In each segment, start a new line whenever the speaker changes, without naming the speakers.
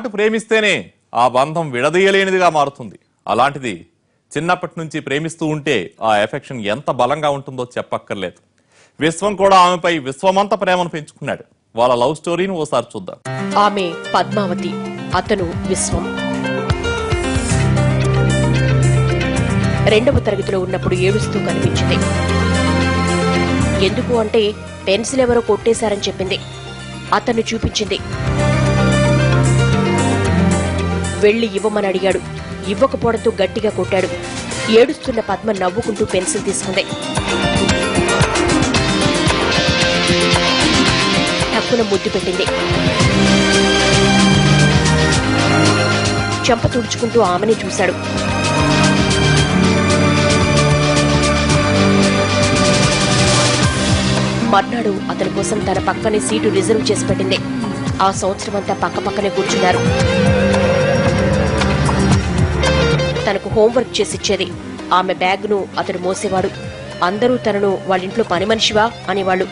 మాటు ప్రేమిస్తేనే ఆ బంధం విడదీయలేనిదిగా మారుతుంది. అలాంటిది చిన్నప్పటి నుంచి ప్రేమిస్తూ ఉంటే ఆ ఎఫెక్షన్ ఎంత బలంగా ఉంటుందో చెప్పక్కర్లేదు. విశ్వం కూడా ఆమెపై విశ్వమంత ప్రేమను పెంచుకున్నాడు. వాళ్ళ లవ్ స్టోరీని ఓసారి చూద్దాం.
ఆమె పద్మావతి, అతను విశ్వం. 2వ తరగతిలో ఉన్నప్పుడు ఏడుస్తూ కనిపించింది. ఎందుకు అంటే పెన్సిల్ ఎవరో కొట్టేశారని చెప్పింది. అతన్ని చూపించింది. వెళ్లి ఇవ్వమని అడిగాడు. ఇవ్వకపోవడంతో గట్టిగా కొట్టాడు. ఏడుస్తున్న పద్మ నవ్వుకుంటూ పెన్సిల్ తీసుకుంది. టక్కున ముద్దు పెట్టింది. చెంప తుడుచుకుంటూ ఆమెనే చూశాడు. మర్నాడు అతని కోసం తన పక్కనే సీటు రిజర్వ్ చేసి పెట్టింది. ఆ సంవత్సరమంతా పక్కపక్కనే కూర్చున్నారు. తనకు హోంవర్క్ చేసిచ్చేది. ఆమె బ్యాగ్ను అతడు మోసేవాడు. అందరూ తనను వాళ్ళింట్లో పని మనిషివా అనేవాళ్లు.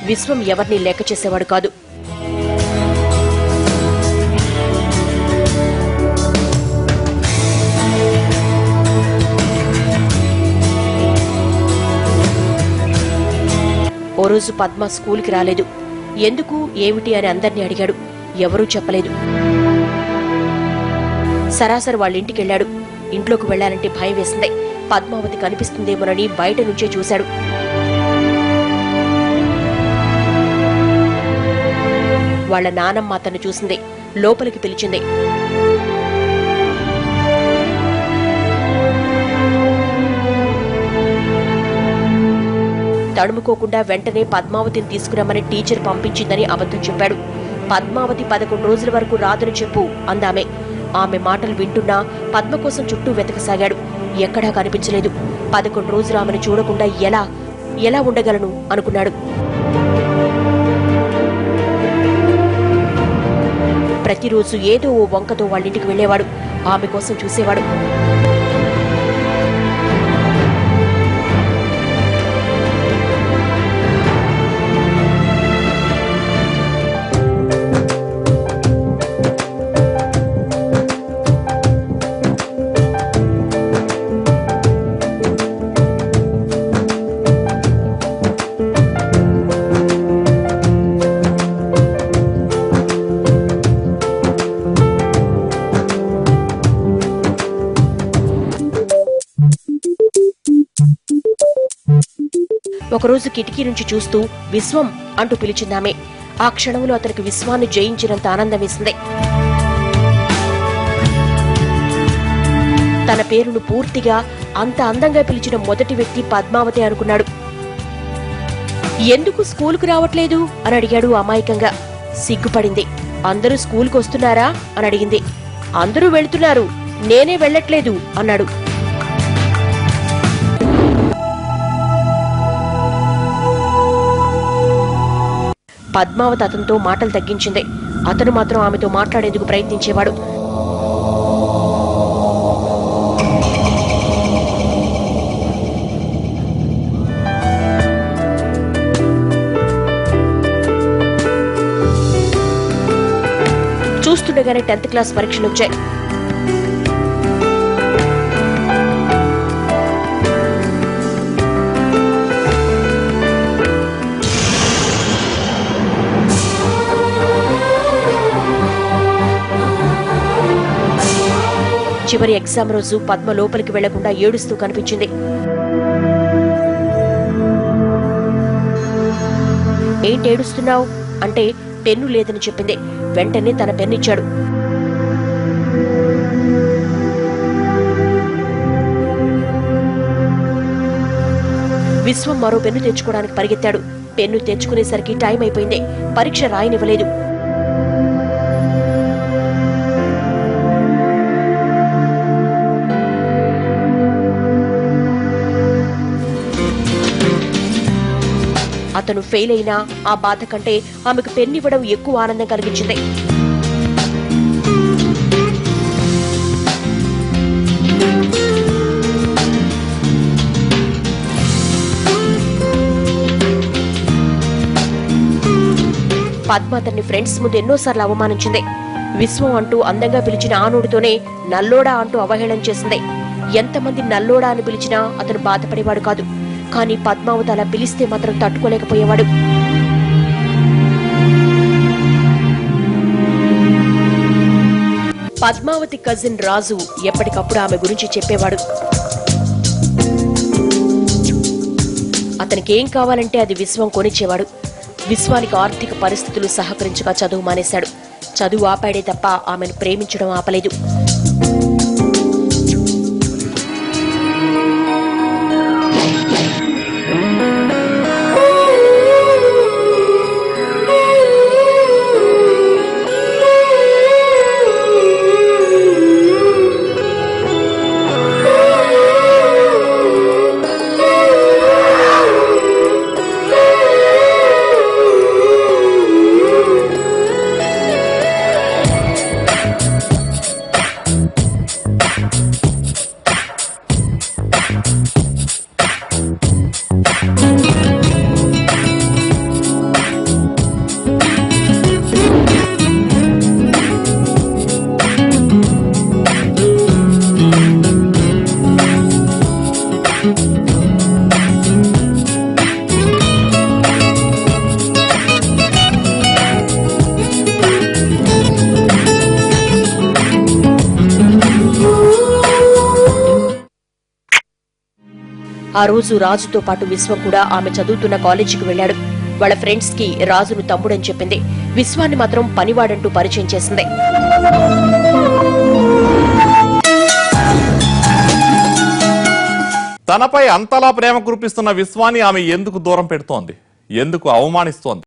విశ్వం ఎవరిని లెక్క చేసేవాడు కాదు. ఓ రోజు పద్మ స్కూల్కి రాలేదు. ఎందుకు ఏమిటి అని అందర్నీ అడిగాడు. ఎవరూ చెప్పలేదు. సరాసరి వాళ్ళింటికెళ్లాడు. ఇంట్లోకి వెళ్లాలంటే భయం వేసింది. పద్మావతి కనిపిస్తుందేమోనని బయట నుంచే చూశాడు. వాళ్ల నానమ్మ అతను చూసింది. లోపలికి పిలిచింది. తడుముకోకుండా వెంటనే పద్మావతిని తీసుకురమ్మని టీచర్ పంపించిందని అబద్ధం చెప్పాడు. పద్మావతి 11 రోజుల వరకు రాదని చెప్పు అందామె. ఆమె మాటలు వింటున్నా పద్మ కోసం చుట్టూ వెతకసాగాడు. ఎక్కడా కనిపించలేదు. 11 రోజులు ఆమెను చూడకుండా ఎలా ఉండగలను అనుకున్నాడు. ప్రతిరోజు ఏదో ఓ వంకతో వాళ్ళింటికి వెళ్లేవాడు. ఆమె కోసం చూసేవాడు. ఒకరోజు కిటికీ నుంచి చూస్తూ విశ్వం అంటూ పిలిచిందామె. ఆ క్షణంలో అతనికి విశ్వాన్ని జయించినంత ఆనందం వేసింది. తన పేరును పూర్తిగా అంత అందంగా పిలిచిన మొదటి వ్యక్తి పద్మావతి అనుకున్నాడు. ఎందుకు స్కూలుకు రావట్లేదు అని అడిగాడు అమాయకంగా. సిగ్గుపడింది. అందరూ స్కూలుకు వస్తున్నారా అని అడిగింది. అందరూ వెళ్తున్నారు, నేనే వెళ్లట్లేదు అన్నాడు. పద్మావతి అతనితో మాటలు తగ్గించింది. అతను మాత్రం ఆమెతో మాట్లాడేందుకు ప్రయత్నించేవాడు. చూస్తుండగానే 10th క్లాస్ పరీక్షలు వచ్చాయి. చివరి ఎగ్జామ్ రోజు పద్మ లోపలికి వెళ్లకుండా ఏడుస్తూ కనిపించింది. ఏంటి ఏడుస్తున్నావు అంటే పెన్ను లేదని చెప్పింది. వెంటనే తన పెన్నిచ్చాడు. విశ్వం మరో పెన్ను తెచ్చుకోవడానికి పరిగెత్తాడు. పెన్ను తెచ్చుకునేసరికి టైం అయిపోయింది. పరీక్ష రాయనివ్వలేదు. అతను ఫెయిల్ అయినా ఆ బాధ కంటే ఆమెకు పెన్నివ్వడం ఎక్కువ ఆనందం కలిగించింది. పద్మ అతన్ని ఫ్రెండ్స్ ముందు ఎన్నోసార్లు అవమానించింది. విశ్వం అంటూ అందంగా పిలిచిన ఆ నోటితోనే నల్లోడా అంటూ అవహేళన చేసింది. ఎంతమంది నల్లోడా అని పిలిచినా అతను బాధపడేవాడు కాదు. కానీ పద్మావతి అలా పిలిస్తే మాత్రం తట్టుకోలేకపోయేవాడు. పద్మావతి కజిన్ రాజు ఎప్పటికప్పుడు ఆమె గురించి చెప్పేవాడు. అతనికి ఏం కావాలంటే అది విశ్వం కొనిచ్చేవాడు. విశ్వానికి ఆర్థిక పరిస్థితులు సహకరించగా చదువు మానేశాడు. చదువు ఆపాడే తప్ప ఆమెను ప్రేమించడం ఆపలేదు. ఆ రోజు రాజుతో పాటు విశ్వం కూడా ఆమె చదువుతున్న కాలేజీకి వెళ్లాడు. వాళ్ళ ఫ్రెండ్స్ కి రాజును తమ్ముడని చెప్పింది. విశ్వాన్ని మాత్రం పనివాడంటూ పరిచయం చేసింది.
తనపై అంతలా ప్రేమ కురిపిస్తున్న విశ్వాన్ని ఆమె ఎందుకు దూరం పెడుతోంది? ఎందుకు అవమానిస్తోంది?